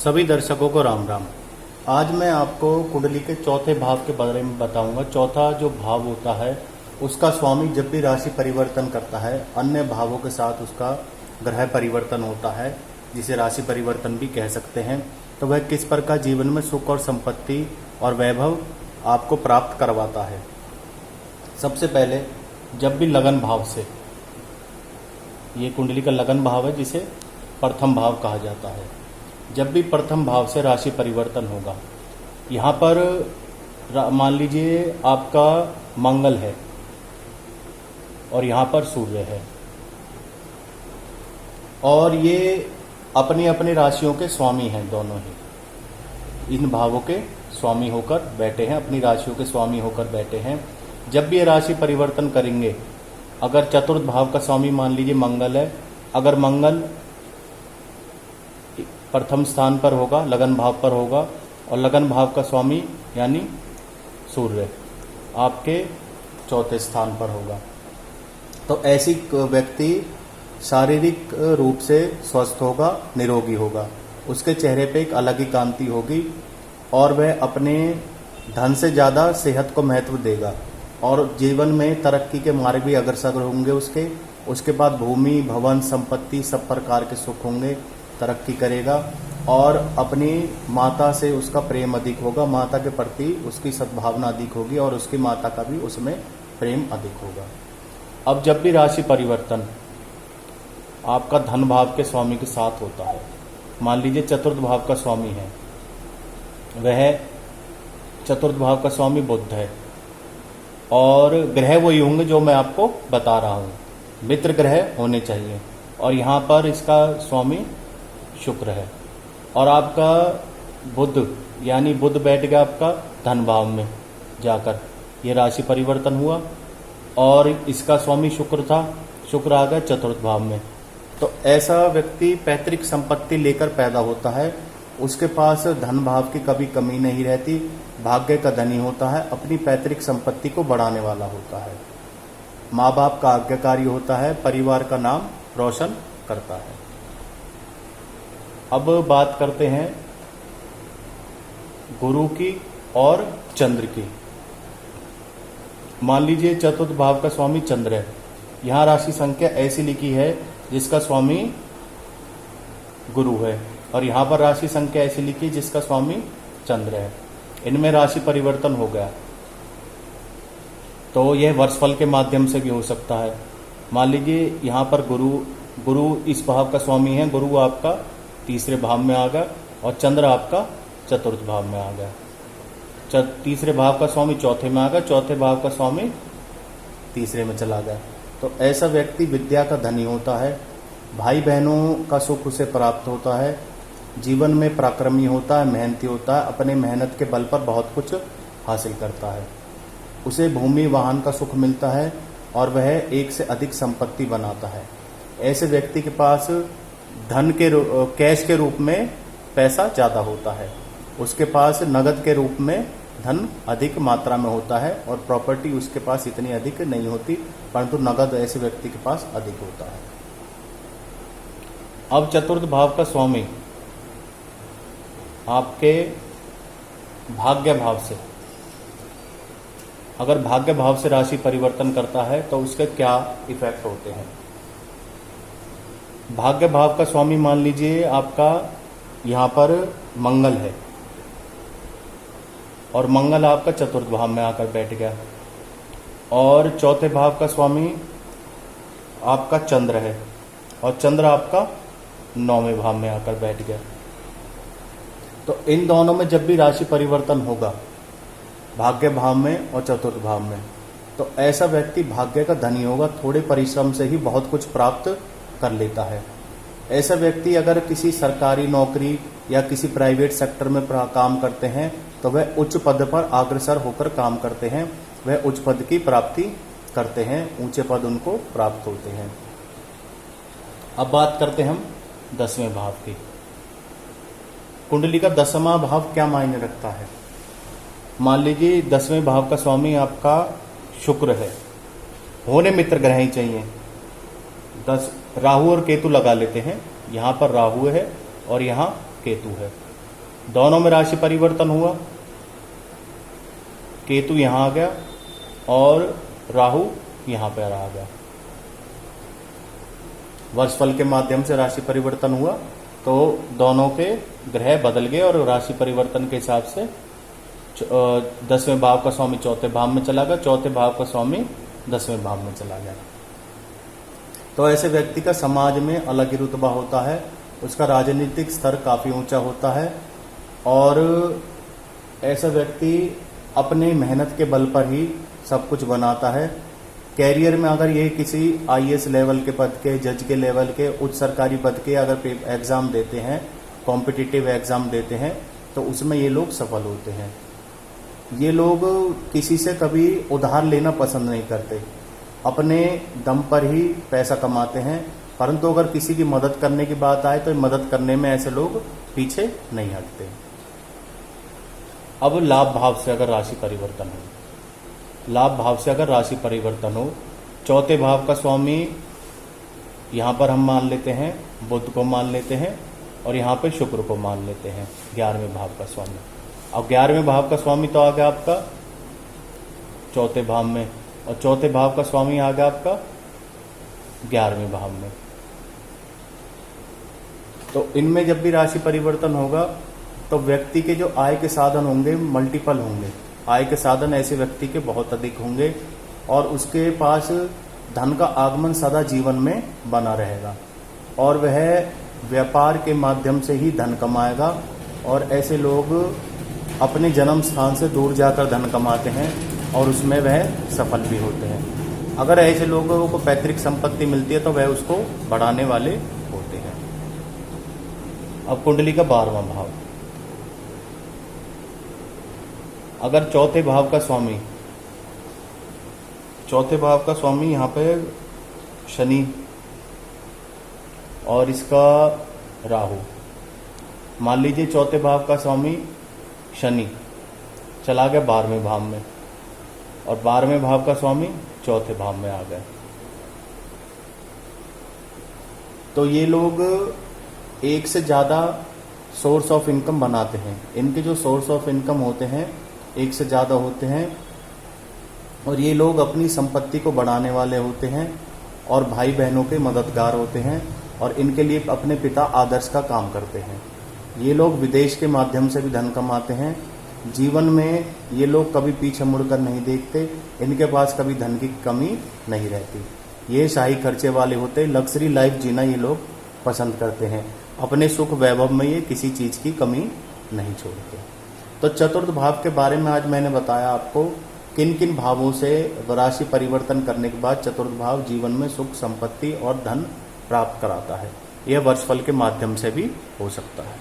सभी दर्शकों को राम राम। आज मैं आपको कुंडली के चौथे भाव के बारे में बताऊंगा। चौथा जो भाव होता है उसका स्वामी जब भी राशि परिवर्तन करता है, अन्य भावों के साथ उसका ग्रह परिवर्तन होता है, जिसे राशि परिवर्तन भी कह सकते हैं, तो वह किस प्रकार जीवन में सुख और संपत्ति और वैभव आपको प्राप्त करवाता है। सबसे पहले जब भी लगन भाव से, ये कुंडली का लगन भाव है जिसे प्रथम भाव कहा जाता है, जब भी प्रथम भाव से राशि परिवर्तन होगा, यहाँ पर मान लीजिए आपका मंगल है और यहाँ पर सूर्य है और ये अपनी अपनी राशियों के स्वामी हैं, दोनों ही इन भावों के स्वामी होकर बैठे हैं, अपनी राशियों के स्वामी होकर बैठे हैं। जब भी ये राशि परिवर्तन करेंगे, अगर चतुर्थ भाव का स्वामी मान लीजिए मंगल है, अगर मंगल प्रथम स्थान पर होगा, लगन भाव पर होगा, और लगन भाव का स्वामी यानी सूर्य आपके चौथे स्थान पर होगा, तो ऐसी व्यक्ति शारीरिक रूप से स्वस्थ होगा, निरोगी होगा, उसके चेहरे पे एक अलग ही कांति होगी और वह अपने धन से ज़्यादा सेहत को महत्व देगा और जीवन में तरक्की के मार्ग भी अग्रसर होंगे उसके बाद भूमि, भवन, संपत्ति सब प्रकार के सुख होंगे, तरक्की करेगा और अपनी माता से उसका प्रेम अधिक होगा, माता के प्रति उसकी सद्भावना अधिक होगी और उसकी माता का भी उसमें प्रेम अधिक होगा। अब जब भी राशि परिवर्तन आपका धन भाव के स्वामी के साथ होता है, मान लीजिए चतुर्थ भाव का स्वामी है, वह चतुर्थ भाव का स्वामी बुध है और ग्रह वही होंगे जो मैं आपको बता रहा हूँ, मित्र ग्रह होने चाहिए, और यहाँ पर इसका स्वामी शुक्र है और आपका बुध यानी बुध बैठ गया आपका धन भाव में जाकर, ये राशि परिवर्तन हुआ और इसका स्वामी शुक्र था, शुक्र आ गया चतुर्थ भाव में। तो ऐसा व्यक्ति पैतृक संपत्ति लेकर पैदा होता है, उसके पास धन भाव की कभी कमी नहीं रहती, भाग्य का धनी होता है, अपनी पैतृक संपत्ति को बढ़ाने वाला होता है, माँ बाप का आज्ञाकारी होता है, परिवार का नाम रोशन करता है। अब बात करते हैं गुरु की और चंद्र की। मान लीजिए चतुर्थ भाव का स्वामी चंद्र है, यहाँ राशि संख्या ऐसी लिखी है जिसका स्वामी गुरु है और यहाँ पर राशि संख्या ऐसी लिखी जिसका स्वामी चंद्र है, इनमें राशि परिवर्तन हो गया तो यह वर्षफल के माध्यम से भी हो सकता है। मान लीजिए यहाँ पर गुरु इस भाव का स्वामी है, गुरु आपका तीसरे भाव में आ गया और चंद्र आपका चतुर्थ भाव में आ गया, तीसरे भाव का स्वामी चौथे में आ गया, चौथे भाव का स्वामी तीसरे में चला गया। तो ऐसा व्यक्ति विद्या का धनी होता है, भाई बहनों का सुख उसे प्राप्त होता है, जीवन में पराक्रमी होता है, मेहनती होता है, अपने मेहनत के बल पर बहुत कुछ हासिल करता है, उसे भूमि वाहन का सुख मिलता है और वह एक से अधिक संपत्ति बनाता है। ऐसे व्यक्ति के पास धन के कैश के रूप में पैसा ज़्यादा होता है, उसके पास नगद के रूप में धन अधिक मात्रा में होता है और प्रॉपर्टी उसके पास इतनी अधिक नहीं होती, परंतु नगद ऐसे व्यक्ति के पास अधिक होता है। अब चतुर्थ भाव का स्वामी आपके भाग्य भाव से, अगर भाग्य भाव से राशि परिवर्तन करता है तो उसके क्या इफेक्ट होते हैं। भाग्य भाव का स्वामी मान लीजिए आपका यहाँ पर मंगल है और मंगल आपका चतुर्थ भाव में आकर बैठ गया और चौथे भाव का स्वामी आपका चंद्र है और चंद्र आपका नौवें भाव में आकर बैठ गया। तो इन दोनों में जब भी राशि परिवर्तन होगा, भाग्य भाव में और चतुर्थ भाव में, तो ऐसा व्यक्ति भाग्य का धनी होगा, थोड़े परिश्रम से ही बहुत कुछ प्राप्त कर लेता है। ऐसा व्यक्ति अगर किसी सरकारी नौकरी या किसी प्राइवेट सेक्टर में काम करते हैं तो वह उच्च पद पर अग्रसर होकर काम करते हैं, वह उच्च पद की प्राप्ति करते हैं, ऊंचे पद उनको प्राप्त होते हैं। अब बात करते हैं हम 10वें भाव की। कुंडली का 10वां भाव क्या मायने रखता है। मान लीजिए 10वें भाव का स्वामी आपका शुक्र है, होने मित्र ग्रह ही चाहिए, 10 राहु और केतु लगा लेते हैं, यहाँ पर राहु है और यहाँ केतु है, दोनों में राशि परिवर्तन हुआ, केतु यहां आ गया और राहु यहां पर आ गया। वर्षफल के माध्यम से राशि परिवर्तन हुआ तो दोनों के ग्रह बदल गए और राशि परिवर्तन के हिसाब से 10वें भाव का स्वामी 4थे भाव में चला गया, 4थे भाव का स्वामी 10वें भाव में चला गया। तो ऐसे व्यक्ति का समाज में अलग ही रुतबा होता है, उसका राजनीतिक स्तर काफी ऊंचा होता है और ऐसा व्यक्ति अपने मेहनत के बल पर ही सब कुछ बनाता है। कैरियर में अगर ये किसी आईएएस लेवल के पद के, जज के लेवल के, उच्च सरकारी पद के अगर एग्जाम देते हैं, कॉम्पिटिटिव एग्जाम देते हैं, तो उसमें ये लोग सफल होते हैं। ये लोग किसी से कभी उधार लेना पसंद नहीं करते, अपने दम पर ही पैसा कमाते हैं। परंतु अगर किसी की मदद करने की बात आए तो मदद करने में ऐसे लोग पीछे नहीं हटते। अब लाभ भाव से अगर राशि परिवर्तन हो, लाभ भाव से अगर राशि परिवर्तन हो, 4थे भाव का स्वामी यहां पर हम मान लेते हैं बुध को मान लेते हैं और यहां पे शुक्र को मान लेते हैं 11वें भाव का स्वामी। अब 11वें भाव का स्वामी तो आ गया आपका 4थे भाव में और 4थे भाव का स्वामी आ गया आपका 11वें भाव में। तो इनमें जब भी राशि परिवर्तन होगा तो व्यक्ति के जो आय के साधन होंगे मल्टीपल होंगे। आय के साधन ऐसे व्यक्ति के बहुत अधिक होंगे और उसके पास धन का आगमन सदा जीवन में बना रहेगा और वह व्यापार के माध्यम से ही धन कमाएगा। और ऐसे लोग अपने जन्म स्थान से दूर जाकर धन कमाते हैं और उसमें वह सफल भी होते हैं। अगर ऐसे लोगों को पैतृक संपत्ति मिलती है तो वह उसको बढ़ाने वाले होते हैं। अब कुंडली का 12वां भाव, अगर 4थे भाव का स्वामी, 4थे भाव का स्वामी यहां पे शनि और इसका राहु, मान लीजिए 4थे भाव का स्वामी शनि चला गया 12वें भाव में और 12वें भाव का स्वामी 4थे भाव में आ गए, तो ये लोग एक से ज्यादा सोर्स ऑफ इनकम बनाते हैं। इनके जो सोर्स ऑफ इनकम होते हैं एक से ज्यादा होते हैं और ये लोग अपनी संपत्ति को बढ़ाने वाले होते हैं और भाई बहनों के मददगार होते हैं और इनके लिए अपने पिता आदर्श का काम करते हैं। ये लोग विदेश के माध्यम से भी धन कमाते हैं। जीवन में ये लोग कभी पीछे मुड़कर नहीं देखते, इनके पास कभी धन की कमी नहीं रहती। ये शाही खर्चे वाले होते, लग्जरी लाइफ जीना ये लोग पसंद करते हैं। अपने सुख वैभव में ये किसी चीज की कमी नहीं छोड़ते। तो चतुर्थ भाव के बारे में आज मैंने बताया आपको किन किन भावों से राशि परिवर्तन करने के बाद चतुर्थ भाव जीवन में सुख, संपत्ति और धन प्राप्त कराता है। यह वर्षफल के माध्यम से भी हो सकता है।